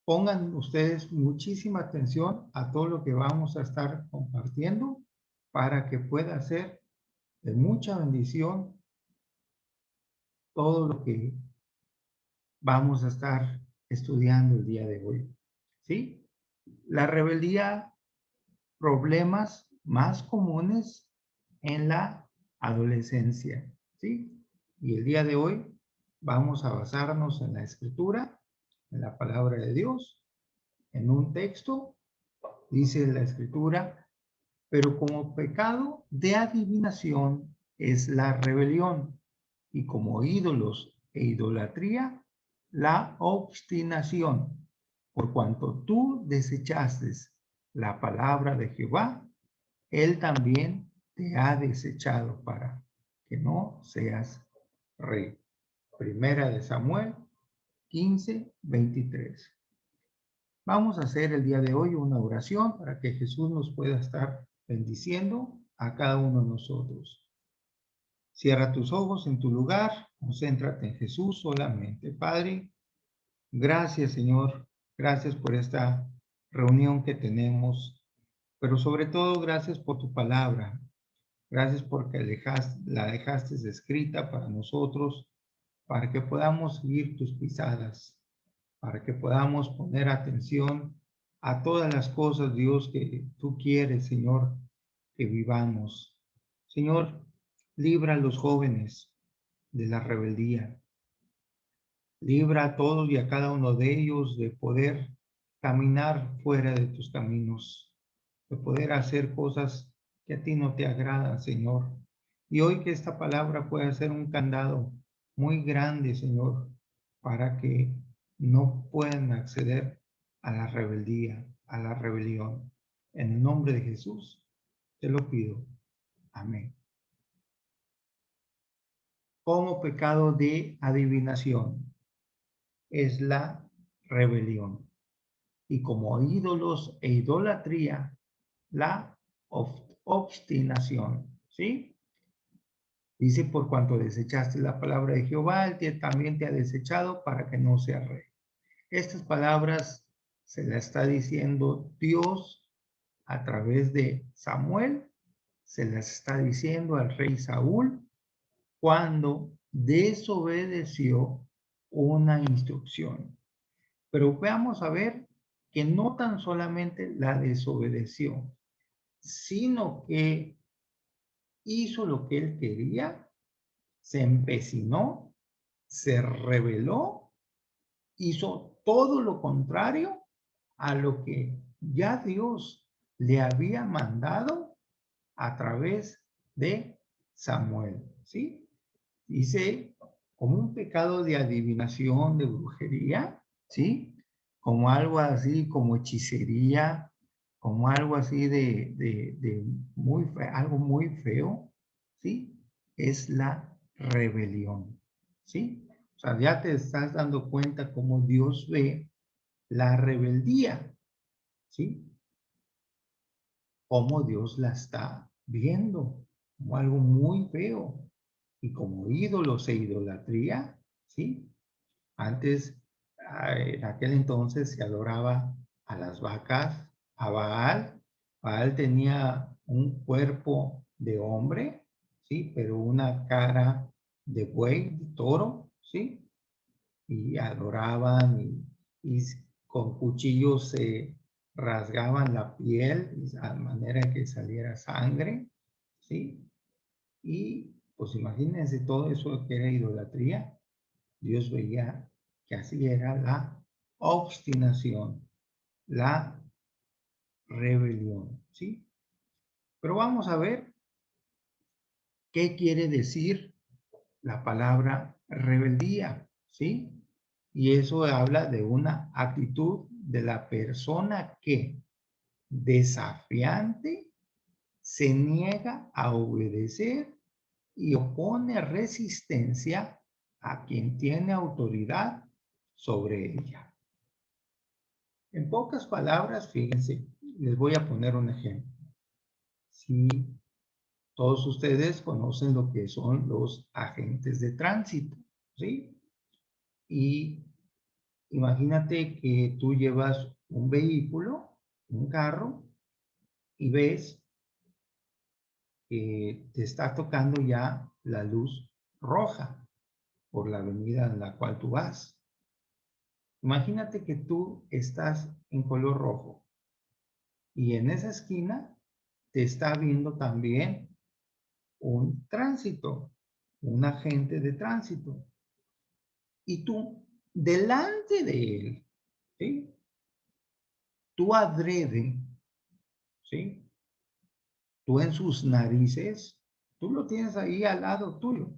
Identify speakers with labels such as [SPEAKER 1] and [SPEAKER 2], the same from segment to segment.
[SPEAKER 1] Pongan ustedes muchísima atención a todo lo que vamos a estar compartiendo para que pueda ser de mucha bendición todo lo que vamos a estar estudiando el día de hoy. ¿Sí? La rebeldía, problemas más comunes en la adolescencia. ¿Sí? Y el día de hoy vamos a basarnos en la escritura, en la palabra de Dios, en un texto. Dice la escritura: pero como pecado de adivinación es la rebelión, y como ídolos e idolatría, la obstinación, por cuanto tú desechaste la palabra de Jehová, él también te ha desechado para que no seas rey. Primera de Samuel 15:23. Vamos a hacer el día de hoy una oración para que Jesús nos pueda estar bendiciendo a cada uno de nosotros. Cierra tus ojos en tu lugar, concéntrate en Jesús solamente. Padre, gracias Señor, gracias por esta reunión que tenemos, pero sobre todo gracias por tu palabra. Gracias porque la dejaste escrita para nosotros, para que podamos seguir tus pisadas, para que podamos poner atención a todas las cosas, Dios, que tú quieres, Señor, que vivamos. Señor, libra a los jóvenes de la rebeldía. Libra a todos y a cada uno de ellos de poder caminar fuera de tus caminos, de poder hacer cosas que a ti no te agradan, Señor. Y hoy que esta palabra pueda ser un candado muy grande, Señor, para que no puedan acceder a la rebeldía, a la rebelión. En el nombre de Jesús te lo pido. Amén. Como pecado de adivinación es la rebelión, y como ídolos e idolatría, la obstinación. ¿Sí? Dice: por cuanto desechaste la palabra de Jehová, él también te ha desechado para que no seas rey. Estas palabras se las está diciendo Dios a través de Samuel, se las está diciendo al rey Saúl cuando desobedeció una instrucción. Pero veamos a ver que no tan solamente la desobedeció, sino que hizo lo que él quería, se empecinó, se rebeló, hizo todo lo contrario a lo que ya Dios le había mandado a través de Samuel, ¿sí? Dice, como un pecado de adivinación, de brujería, ¿sí? Como algo así, como hechicería, como algo así de muy feo, algo muy feo, ¿sí? Es la rebelión, ¿sí? O sea, ya te estás dando cuenta cómo Dios ve la rebeldía, ¿sí? Cómo Dios la está viendo como algo muy feo y como ídolos e idolatría, ¿sí? Antes, en aquel entonces se adoraba a las vacas, a Baal. Baal tenía un cuerpo de hombre, ¿sí? Pero una cara de buey, de toro, ¿sí? Y adoraban y con cuchillos se rasgaban la piel de manera que saliera sangre, ¿sí? Y pues imagínense todo eso que era idolatría. Dios veía que así era la obstinación, la rebelión, ¿sí? Pero vamos a ver qué quiere decir la palabra rebeldía, ¿sí? Y eso habla de una actitud de la persona que, desafiante, se niega a obedecer y opone resistencia a quien tiene autoridad sobre ella. En pocas palabras, fíjense, les voy a poner un ejemplo. Si todos ustedes conocen lo que son los agentes de tránsito, ¿sí? Y Imagínate que tú llevas un vehículo, un carro, y ves que te está tocando ya la luz roja por la avenida en la cual tú vas. Imagínate que tú estás en color rojo y en esa esquina te está viendo también un tránsito, un agente de tránsito. Y tú, delante de él, ¿sí? Tú adrede, ¿sí? Tú en sus narices, tú lo tienes ahí al lado tuyo,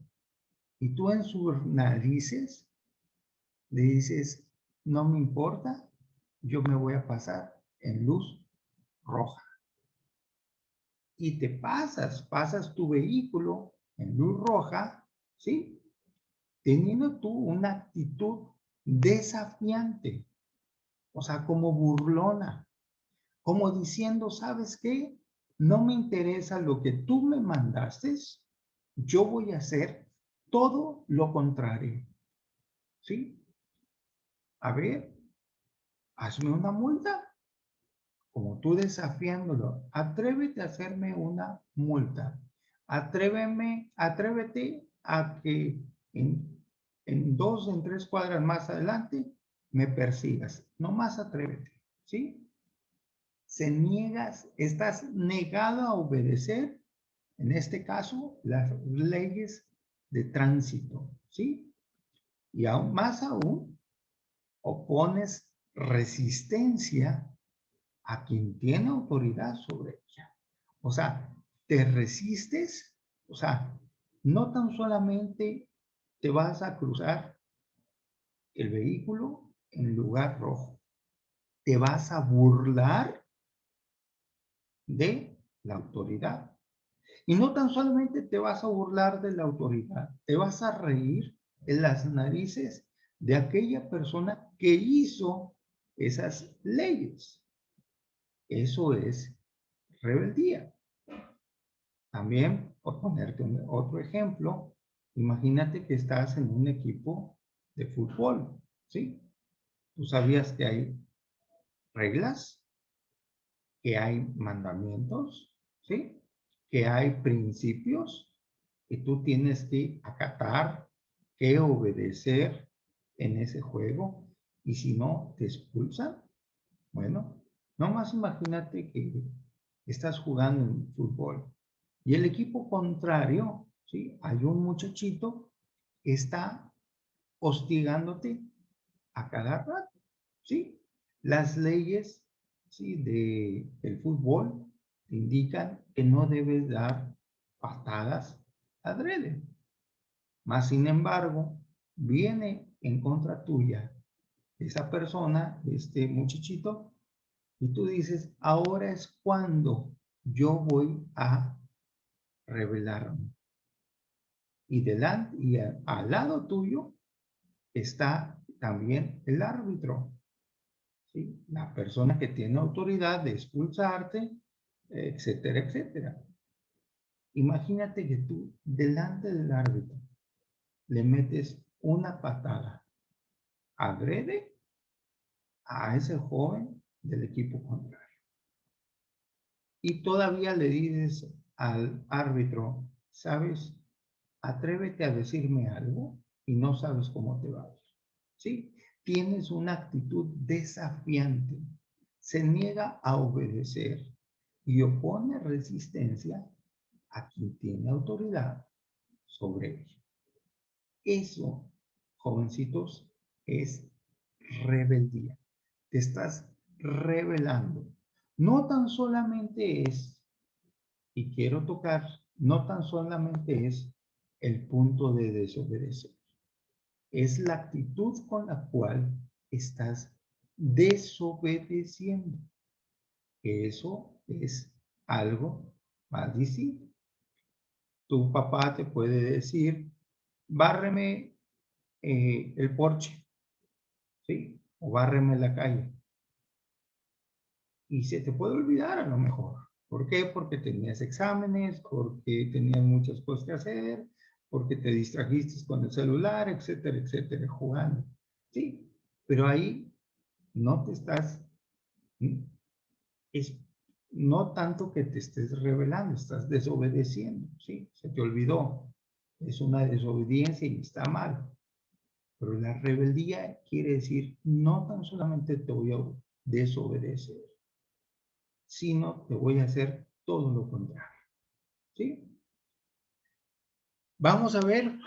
[SPEAKER 1] y tú en sus narices le dices, no me importa, yo me voy a pasar en luz roja. Y te pasas tu vehículo en luz roja, ¿sí? Teniendo tú una actitud desafiante, o sea, como burlona, como diciendo, ¿sabes qué? No me interesa lo que tú me mandaste, yo voy a hacer todo lo contrario, ¿sí? A ver, hazme una multa, como tú desafiándolo, atrévete a hacerme una multa, atrévete a que en 2, en 3 cuadras más adelante me persigas, no más atrévete, ¿sí? Estás negado a obedecer, en este caso, las leyes de tránsito, ¿sí? Y aún más aún, opones resistencia a quien tiene autoridad sobre ella. O sea, te resistes, o sea, no tan solamente te vas a cruzar el vehículo en lugar rojo, te vas a burlar de la autoridad. Y no tan solamente te vas a burlar de la autoridad, te vas a reír en las narices de aquella persona que hizo esas leyes. Eso es rebeldía. También, por ponerte otro ejemplo, imagínate que estás en un equipo de fútbol, ¿sí? Tú sabías que hay reglas, que hay mandamientos, ¿sí? Que hay principios que tú tienes que acatar, que obedecer en ese juego, y si no, te expulsan. Bueno, nomás imagínate que estás jugando en fútbol y el equipo contrario, ¿sí? Hay un muchachito que está hostigándote a cada rato, ¿sí? Las leyes, ¿sí? del fútbol te indican que no debes dar patadas adrede. Más sin embargo, viene en contra tuya esa persona, este muchachito, y tú dices, ahora es cuando yo voy a rebelarme. Y delante y al lado tuyo está también el árbitro, ¿sí? La persona que tiene autoridad de expulsarte, etcétera, etcétera. Imagínate que tú delante del árbitro le metes una patada adrede a ese joven del equipo contrario. Y todavía le dices al árbitro, ¿sabes? Atrévete a decirme algo y no sabes cómo te va a ir. ¿Sí? Tienes una actitud desafiante, se niega a obedecer y opone resistencia a quien tiene autoridad sobre él. Eso, jovencitos, es rebeldía. Te estás rebelando. No tan solamente es, y quiero tocar, no tan solamente es el punto de desobedecer. Es la actitud con la cual estás desobedeciendo. Eso es algo más distinto. Tu papá te puede decir, bárreme el porche, ¿sí? O bárreme la calle. Y se te puede olvidar a lo mejor. ¿Por qué? Porque tenías exámenes, porque tenías muchas cosas que hacer, porque te distrajiste con el celular, etcétera, etcétera, jugando. ¿Sí? Pero ahí no te estás, es no tanto que te estés rebelando, estás desobedeciendo, ¿sí? Se te olvidó. Es una desobediencia y está mal. Pero la rebeldía quiere decir, no tan solamente te voy a desobedecer, sino te voy a hacer todo lo contrario, ¿sí? Vamos a ver,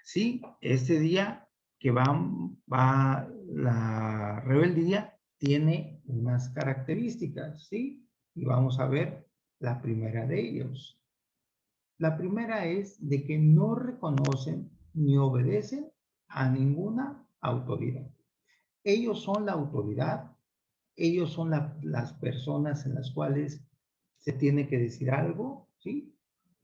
[SPEAKER 1] ¿sí? Este día que va la rebeldía tiene unas características, ¿sí? Y vamos a ver la primera de ellos. La primera es de que no reconocen ni obedecen a ninguna autoridad. Ellos son la autoridad, ellos son las personas en las cuales se tiene que decir algo, ¿sí?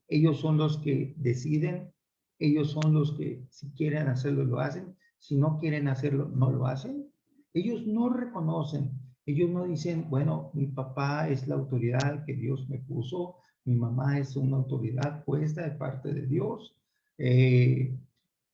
[SPEAKER 1] Ellos son los que deciden, ellos son los que si quieren hacerlo lo hacen, si no quieren hacerlo no lo hacen. Ellos no reconocen, ellos no dicen, bueno, mi papá es la autoridad que Dios me puso, mi mamá es una autoridad puesta de parte de Dios, eh,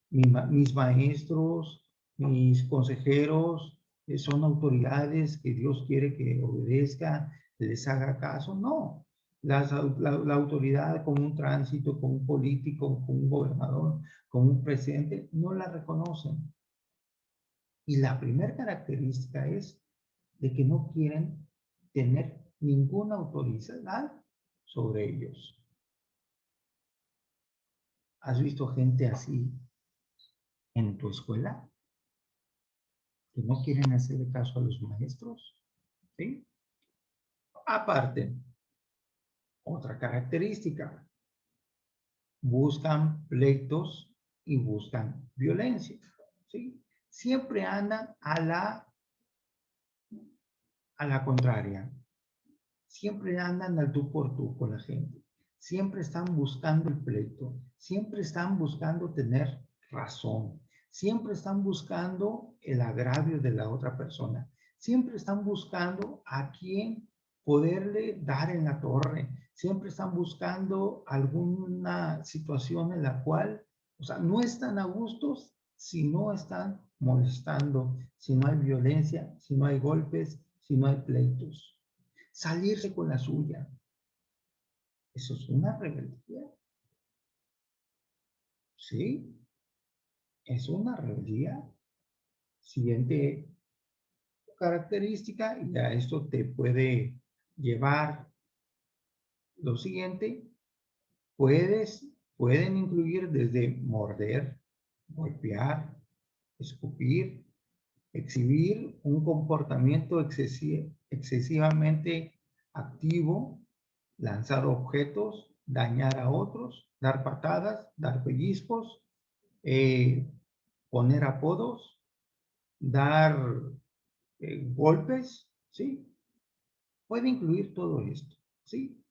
[SPEAKER 1] mis maestros, mis consejeros, son autoridades que Dios quiere que obedezca, les haga caso. No, la autoridad como un tránsito, como un político, como un gobernador, como un presidente, no la reconocen. Y la primera característica es de que no quieren tener ninguna autoridad sobre ellos. ¿Has visto gente así en tu escuela? Que no quieren hacerle caso a los maestros, ¿sí? Aparte, otra característica, buscan pleitos y buscan violencia, ¿sí? Siempre andan a la contraria, siempre andan al tú por tú con la gente, siempre están buscando el pleito, siempre están buscando tener razón, siempre están buscando el agravio de la otra persona, siempre están buscando a quién poderle dar en la torre, siempre están buscando alguna situación en la cual, o sea, no están a gustos si no están molestando, si no hay violencia, si no hay golpes, si no hay pleitos. Salirse con la suya. Eso es una rebeldía. Sí, es una rebeldía. Siguiente característica, y a esto te puede llevar lo siguiente, pueden incluir desde morder, golpear, escupir, exhibir un comportamiento excesivamente activo, lanzar objetos, dañar a otros, dar patadas, dar pellizcos, eh, poner apodos, dar golpes, ¿sí? Puede incluir todo esto, ¿sí?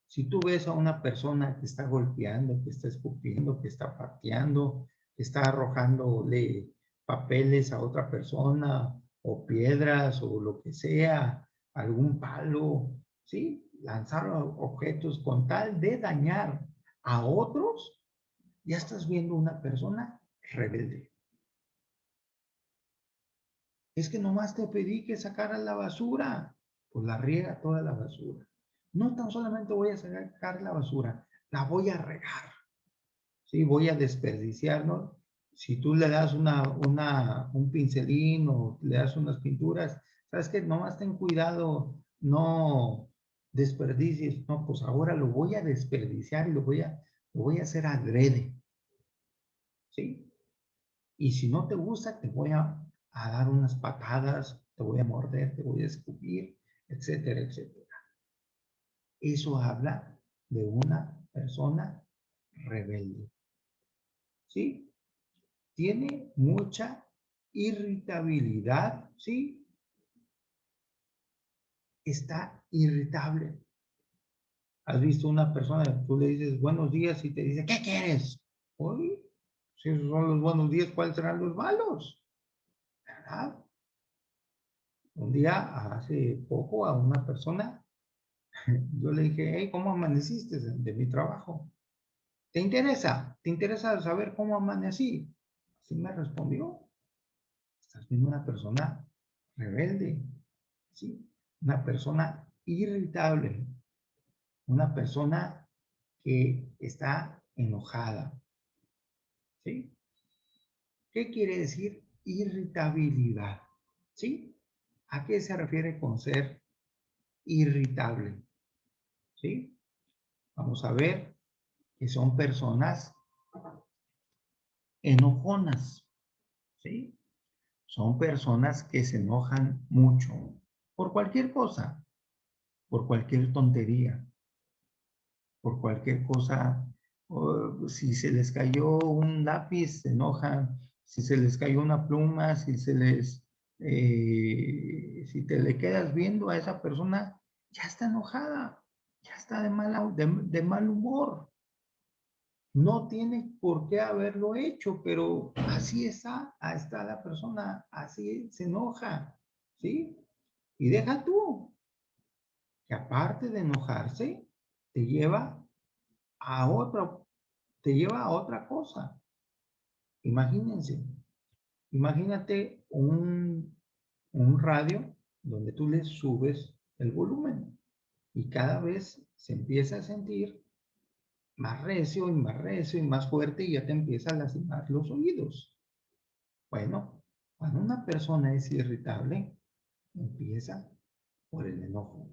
[SPEAKER 1] Si tú ves a una persona que está golpeando, que está escupiendo, que está pateando, que está arrojándole papeles a otra persona o piedras o lo que sea, algún palo, ¿sí? Lanzar objetos con tal de dañar a otros, ya estás viendo una persona rebelde. Es que nomás te pedí que sacaras la basura, pues la riega toda la basura. No tan solamente voy a sacar la basura, la voy a regar, ¿sí? Voy a desperdiciar, ¿no? Si tú le das un pincelín o le das unas pinturas, sabes que nomás ten cuidado, no desperdicies, no, pues ahora lo voy a desperdiciar y lo voy a hacer adrede, ¿sí? Y si no te gusta, te voy a dar unas patadas, te voy a morder, te voy a escupir, etcétera, etcétera. Eso habla de una persona rebelde. ¿Sí? Tiene mucha irritabilidad, ¿sí? Está irritable. ¿Has visto una persona, tú le dices buenos días y te dice, ¿qué quieres? Uy, si esos son los buenos días, ¿cuáles serán los malos? ¿Verdad? Un día, hace poco, a una persona, yo le dije, hey, ¿cómo amaneciste de mi trabajo? ¿Te interesa? ¿Te interesa saber cómo amanecí? Así me respondió. Estás viendo una persona rebelde, ¿sí? Una persona irritable, una persona que está enojada, ¿sí? ¿Qué quiere decir irritabilidad? ¿Sí? ¿A qué se refiere con ser irritable? ¿Sí? Vamos a ver que son personas enojonas, ¿sí? Son personas que se enojan mucho por cualquier cosa, por cualquier tontería, por cualquier cosa. O si se les cayó un lápiz, se enojan. Si se les cayó una pluma, si te le quedas viendo a esa persona, ya está enojada, ya está de mal humor. No tiene por qué haberlo hecho, pero así está la persona, así se enoja, ¿sí? Y deja tú, que aparte de enojarse, te lleva a otra, te lleva a otra cosa. Imagínense, imagínate un radio donde tú le subes el volumen y cada vez se empieza a sentir más recio y más fuerte y ya te empieza a lastimar los oídos. Bueno, cuando una persona es irritable, empieza por el enojo.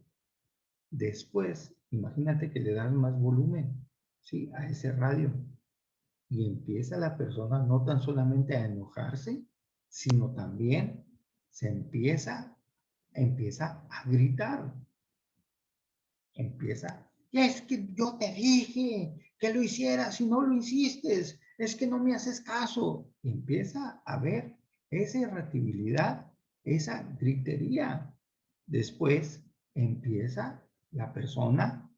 [SPEAKER 1] Después, imagínate que le das más volumen, ¿sí? A ese radio y empieza la persona no tan solamente a enojarse, sino también empieza a gritar, empieza, es que yo te dije que lo hicieras y no lo hiciste, es que no me haces caso. Y empieza a ver esa irritabilidad, esa gritería. Después empieza la persona,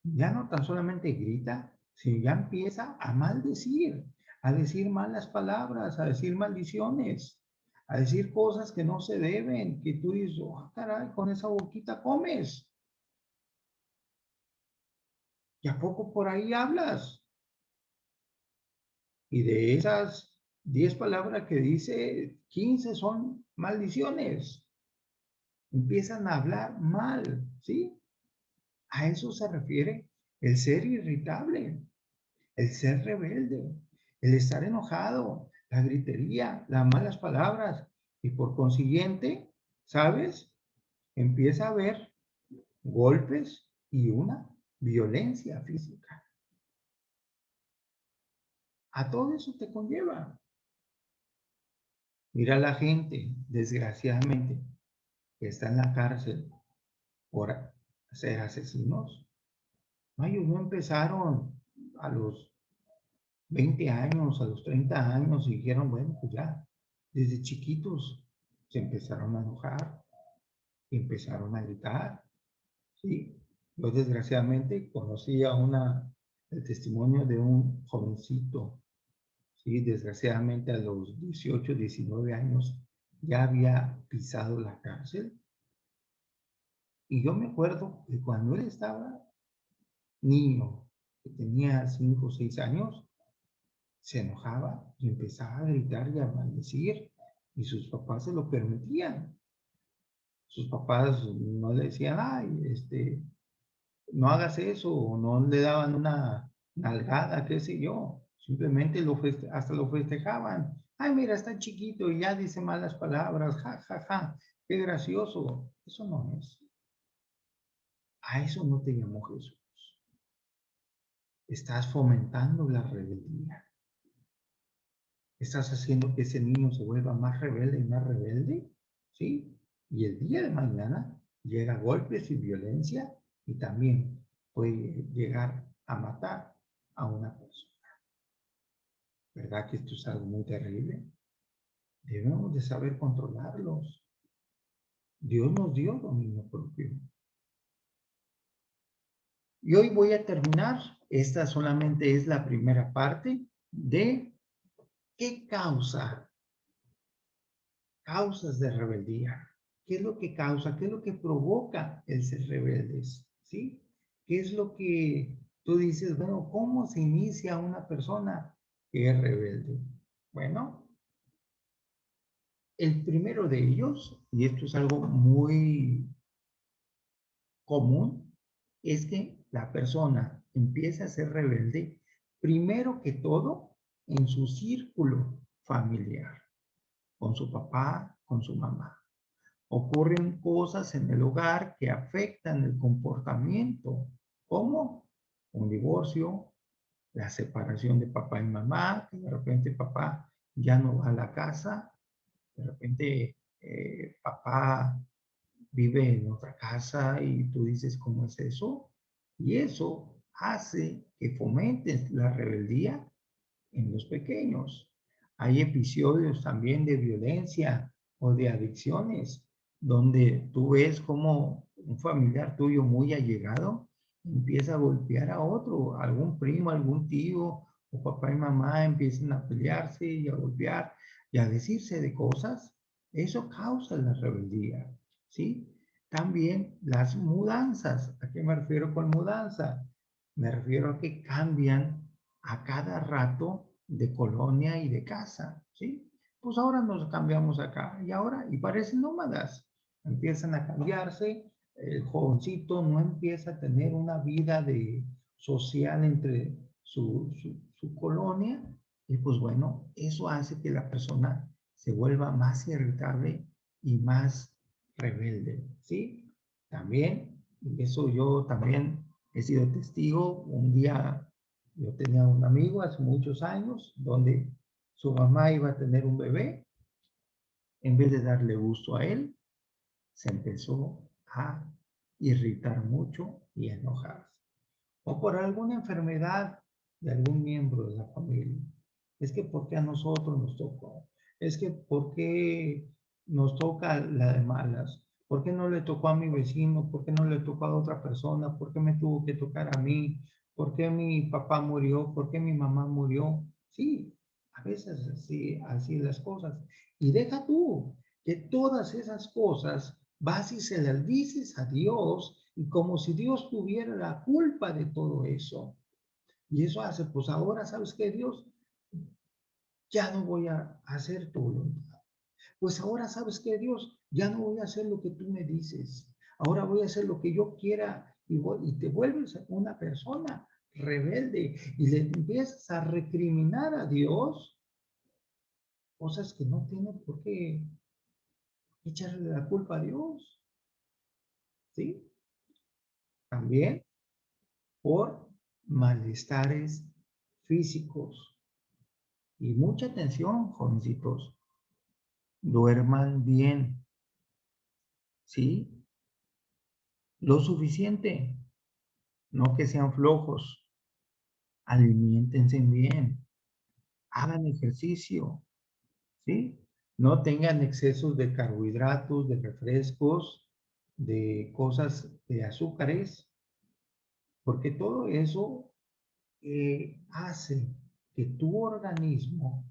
[SPEAKER 1] ya no tan solamente grita, sino ya empieza a maldecir, a decir malas palabras, a decir maldiciones, a decir cosas que no se deben, que tú dices, oh, caray, con esa boquita comes. ¿Y a poco por ahí hablas? Y de esas 10 palabras que dice, 15 son maldiciones. Empiezan a hablar mal, ¿sí? A eso se refiere el ser irritable, el ser rebelde, el estar enojado, la gritería, las malas palabras. Y por consiguiente, ¿sabes? Empieza a haber golpes y una violencia física. A todo eso te conlleva. Mira la gente, desgraciadamente, que está en la cárcel por ser asesinos. No, ellos no empezaron a los 20 años, a los 30 años y dijeron, bueno, pues ya, desde chiquitos se empezaron a enojar, y empezaron a gritar, ¿sí? Yo desgraciadamente conocí el testimonio de un jovencito, ¿sí? Desgraciadamente a los 18, 19 años ya había pisado la cárcel. Y yo me acuerdo que cuando él estaba niño, que tenía 5 o 6 años, se enojaba y empezaba a gritar y a maldecir, y sus papás se lo permitían. Sus papás no le decían, ay, no hagas eso, o no le daban una nalgada, qué sé yo. Simplemente hasta lo festejaban. Ay, mira, está chiquito y ya dice malas palabras, ja, ja, ja, qué gracioso. Eso no es. A eso no te llamó Jesús. Estás fomentando la rebeldía. Estás haciendo que ese niño se vuelva más rebelde y más rebelde, ¿sí? Y el día de mañana llega golpes y violencia y también puede llegar a matar a una persona. ¿Verdad que esto es algo muy terrible? Debemos de saber controlarlos. Dios nos dio dominio propio. Y hoy voy a terminar. Esta solamente es la primera parte de qué causas de rebeldía. ¿Qué es lo que causa? ¿Qué es lo que provoca el ser rebeldes? ¿Sí? ¿Qué es lo que tú dices? Bueno, ¿cómo se inicia una persona que es rebelde? Bueno, El primero de ellos, y esto es algo muy común, es que la persona empieza a ser rebelde, primero que todo, en su círculo familiar, con su papá, con su mamá. Ocurren cosas en el hogar que afectan el comportamiento, como un divorcio, la separación de papá y mamá, que de repente papá ya no va a la casa, de repente papá vive en otra casa y tú dices, ¿cómo es eso? Y eso hace que fomentes la rebeldía en los pequeños. Hay episodios también de violencia o de adicciones donde tú ves como un familiar tuyo muy allegado empieza a golpear a otro, algún primo, algún tío, o papá y mamá empiezan a pelearse y a golpear y a decirse de cosas. Eso causa la rebeldía, ¿sí? También las mudanzas. ¿A qué me refiero con mudanza? Me refiero a que cambian a cada rato de colonia y de casa, ¿sí? Pues ahora nos cambiamos acá y ahora, y parecen nómadas, empiezan a cambiarse, el jovencito no empieza a tener una vida de social entre su colonia y pues bueno, eso hace que la persona se vuelva más irritable y más rebelde, ¿sí? También, y eso yo también he sido testigo, un día yo tenía un amigo hace muchos años donde su mamá iba a tener un bebé, en vez de darle gusto a él, se empezó a irritar mucho y a enojarse. O por alguna enfermedad de algún miembro de la familia. Es que ¿por qué a nosotros nos tocó? Es que ¿por qué nos toca la de malas? ¿Por qué no le tocó a mi vecino? ¿Por qué no le tocó a otra persona? ¿Por qué me tuvo que tocar a mí? ¿Por qué mi papá murió? ¿Por qué mi mamá murió? Sí, a veces así las cosas. Y deja tú que todas esas cosas vas y se las dices a Dios y como si Dios tuviera la culpa de todo eso. Y eso hace, pues ahora, ¿sabes qué, Dios? Ya no voy a hacer tu voluntad. Pues ahora, ¿sabes qué, Dios? Ya no voy a hacer lo que tú me dices. Ahora voy a hacer lo que yo quiera y te vuelves una persona rebelde y le empiezas a recriminar a Dios cosas que no tienen por qué echarle la culpa a Dios, ¿sí? También por malestares físicos. Y mucha atención, jovencitos, duerman bien, ¿sí? Lo suficiente, no que sean flojos, aliméntense bien, hagan ejercicio, ¿sí? No tengan excesos de carbohidratos, de refrescos, de cosas, de azúcares, porque todo eso hace que tu organismo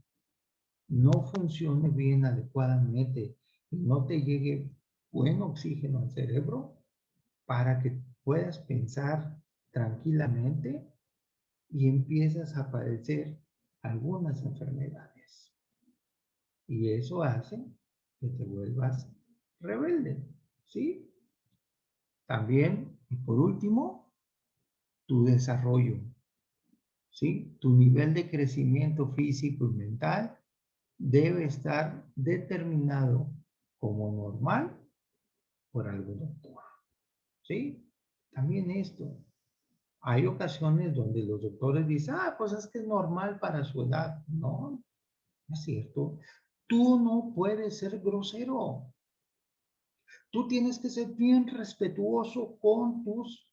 [SPEAKER 1] no funcione bien adecuadamente y no te llegue buen oxígeno al cerebro para que puedas pensar tranquilamente y empiezas a padecer algunas enfermedades. Y eso hace que te vuelvas rebelde, ¿sí? También, y por último, tu desarrollo, ¿sí? Tu nivel de crecimiento físico y mental debe estar determinado como normal por algún doctor, ¿sí? También esto, hay ocasiones donde los doctores dicen, pues es que es normal para su edad. No, no es cierto. Tú no puedes ser grosero. Tú tienes que ser bien respetuoso con tus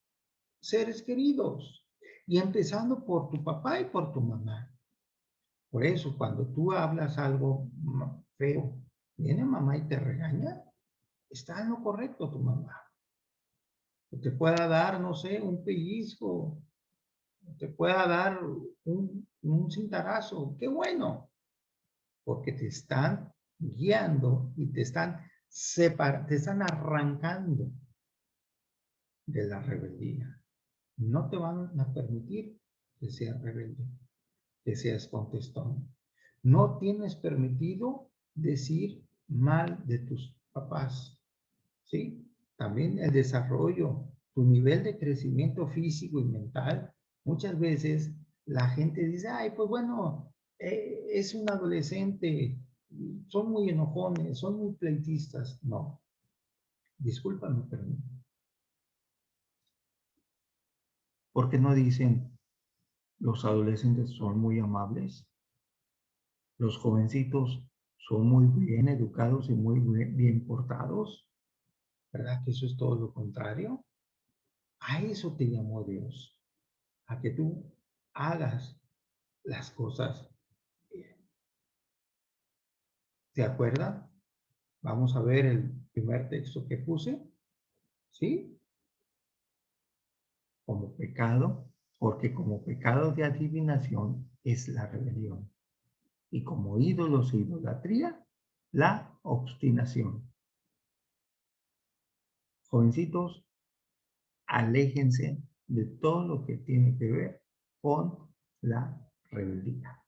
[SPEAKER 1] seres queridos y empezando por tu papá y por tu mamá. Por eso, cuando tú hablas algo feo, viene mamá y te regaña, está en lo correcto tu mamá. Que te pueda dar, no sé, un pellizco, te pueda dar un cintarazo. Qué bueno, porque te están guiando y te están arrancando de la rebeldía. No te van a permitir que seas rebelde, que seas contestón. No tienes permitido decir mal de tus papás, ¿sí? También el desarrollo, tu nivel de crecimiento físico y mental. Muchas veces la gente dice, ay, pues bueno, es un adolescente, son muy enojones, son muy pleitistas. No, discúlpame, pero no. ¿Por qué no dicen los adolescentes son muy amables? Los jovencitos son muy bien educados y muy bien portados. ¿Verdad que eso es todo lo contrario? A eso te llamó Dios, a que tú hagas las cosas bien. ¿Se acuerdan? Vamos a ver el primer texto que puse, ¿sí? Como pecado, porque como pecado de adivinación es la rebelión, y como ídolos e idolatría, la obstinación. Jovencitos, aléjense de todo lo que tiene que ver con la rebeldía.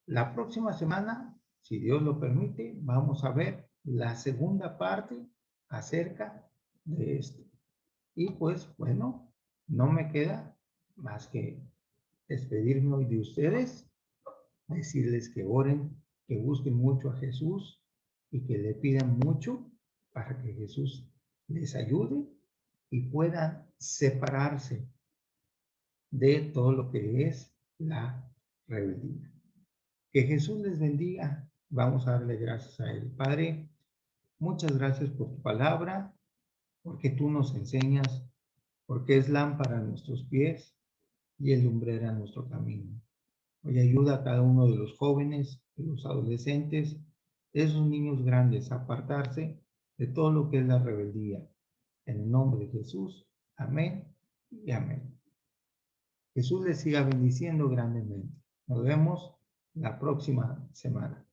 [SPEAKER 1] La próxima semana, si Dios lo permite, vamos a ver la segunda parte acerca de esto. Y pues bueno, no me queda más que despedirme hoy de ustedes, decirles que oren, que busquen mucho a Jesús y que le pidan mucho para que Jesús les ayude y puedan separarse de todo lo que es la rebeldía. Que Jesús les bendiga. Vamos a darle gracias a Él. Padre, muchas gracias por tu palabra, porque tú nos enseñas, porque es lámpara a nuestros pies y es lumbrera a nuestro camino. Hoy ayuda a cada uno de los jóvenes, de los adolescentes, de esos niños grandes a apartarse de todo lo que es la rebeldía. En el nombre de Jesús. Amén y amén. Jesús les siga bendiciendo grandemente. Nos vemos la próxima semana.